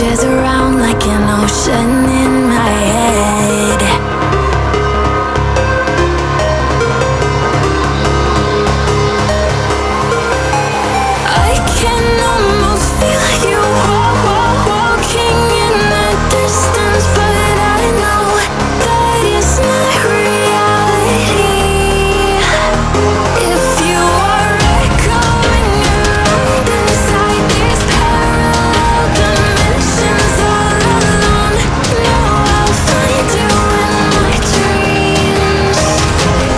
Jazz around like an ocean in my head. I can almost feel you walking in the distance, but I know that it's not reality. If you are echoing around inside these parallel dimensions all alone, know I'll find you in my dreams. Find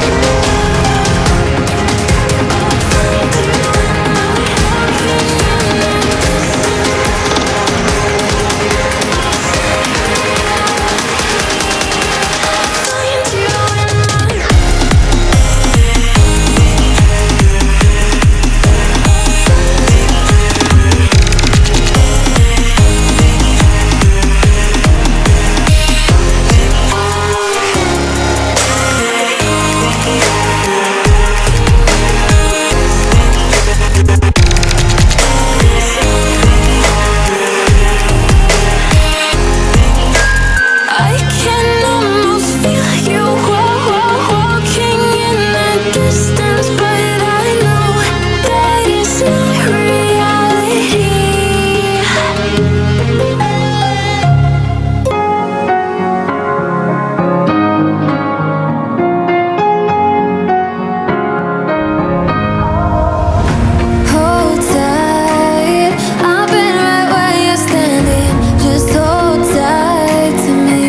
you in my I can almost feel you walking in the distance, but I know that it's not reality. Hold tight, I've been right where you're standing. Just hold tight to me.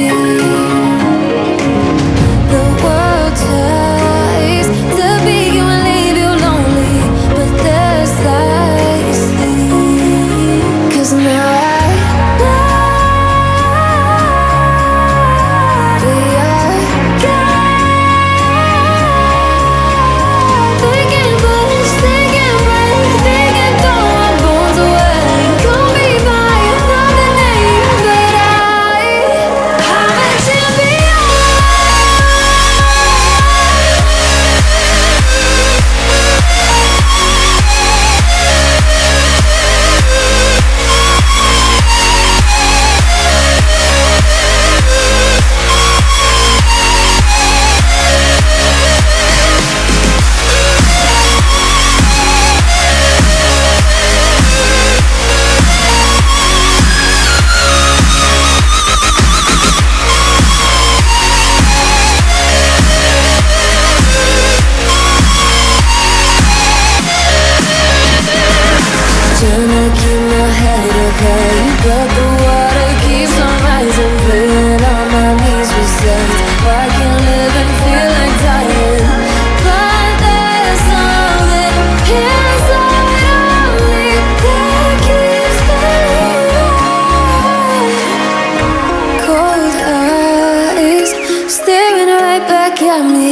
The world tries to be you and leave you lonely, but there's light you see. 'Cause now we are they can push, they can break, they can throw our bones away. Call me by another name, but I'm a champion. Tryna keep my head up high, but the water keeps on rising. Praying on my knees besides, I can live and feel like dying. But there's something inside of me that keeps going. Cold eyes staring right back at me.